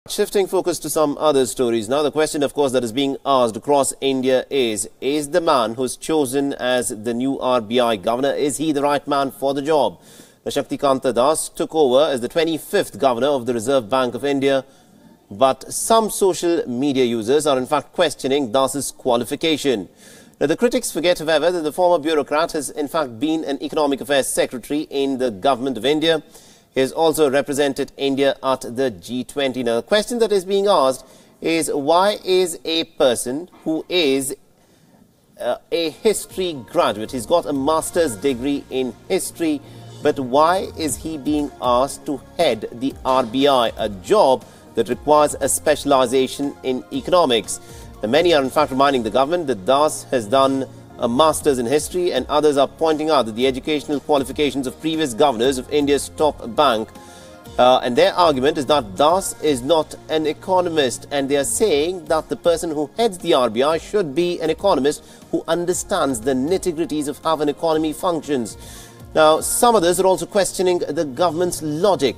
Shifting focus to some other stories. Now the question, of course, that is being asked across India is the man who's chosen as the new RBI governor, is he the right man for the job? The Shaktikanta Das took over as the 25th governor of the Reserve Bank of India, but some social media users are in fact questioning Das's qualification. Now, the critics forget, however, that the former bureaucrat has in fact been an economic affairs secretary in the government of India. He has also represented India at the G20. Now, the question that is being asked is, why is a person who is a history graduate, he's got a master's degree in history, but why is he being asked to head the RBI, a job that requires a specialization in economics? Now, many are in fact reminding the government that Das has done a master's in history, and others are pointing out that the educational qualifications of previous governors of India's top bank, and their argument is that Das is not an economist, and they are saying that the person who heads the RBI should be an economist who understands the nitty-gritties of how an economy functions. Now, some others are also questioning the government's logic.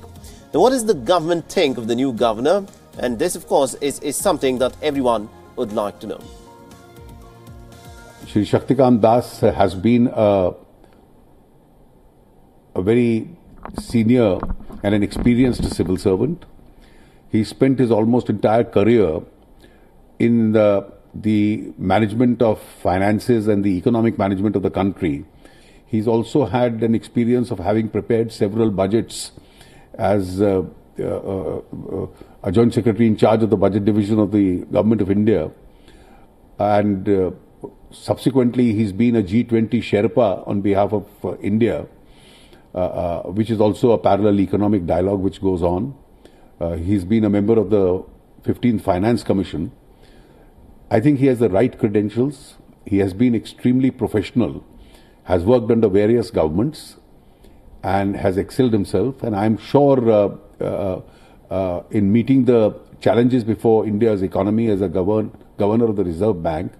Now, what does the government think of the new governor? And this, of course, is something that everyone would like to know. Shri Shaktikanta Das has been a very senior and an experienced civil servant. He spent his almost entire career in the management of finances and the economic management of the country. He's also had an experience of having prepared several budgets as a joint secretary in charge of the budget division of the government of India, and subsequently, he's been a G20 Sherpa on behalf of India, which is also a parallel economic dialogue which goes on. He's been a member of the 15th Finance Commission. I think he has the right credentials. He has been extremely professional, has worked under various governments, and has excelled himself. And I'm sure in meeting the challenges before India's economy as a governor of the Reserve Bank,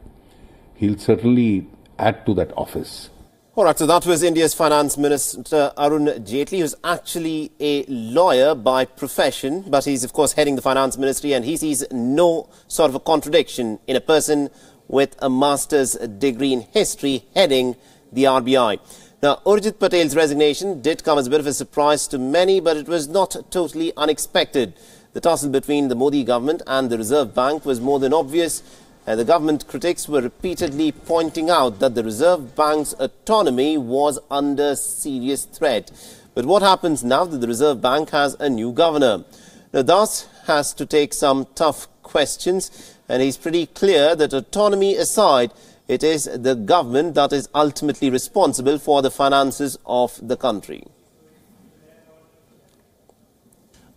he'll certainly add to that office. All right, so that was India's Finance Minister Arun Jaitley, who's actually a lawyer by profession, but he's, of course, heading the Finance Ministry, and he sees no sort of a contradiction in a person with a master's degree in history heading the RBI. Now, Urjit Patel's resignation did come as a bit of a surprise to many, but it was not totally unexpected. The tussle between the Modi government and the Reserve Bank was more than obvious, and the government critics were repeatedly pointing out that the Reserve Bank's autonomy was under serious threat. But what happens now that the Reserve Bank has a new governor? Now, Das has to take some tough questions, and he's pretty clear that autonomy aside, it is the government that is ultimately responsible for the finances of the country.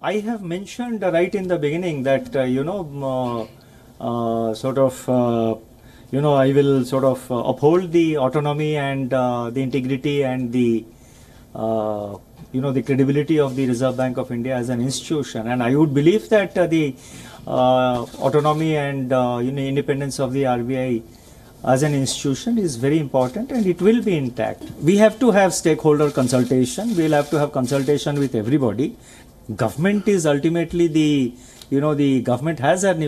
I have mentioned right in the beginning that, I will sort of uphold the autonomy and the integrity and the, the credibility of the Reserve Bank of India as an institution. And I would believe that the autonomy and, independence of the RBI as an institution is very important, and it will be intact. We have to have stakeholder consultation. We'll have to have consultation with everybody. Government is ultimately the government has an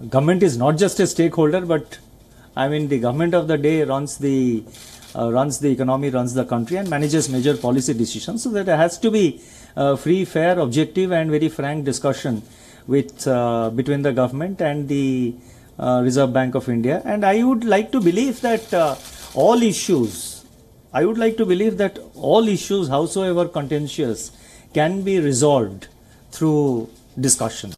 government is not just a stakeholder, but the government of the day runs the economy, runs the country, and manages major policy decisions. So that there has to be free, fair, objective, and very frank discussion with between the government and the Reserve Bank of India. And I would like to believe that all issues, howsoever contentious, can be resolved through discussion.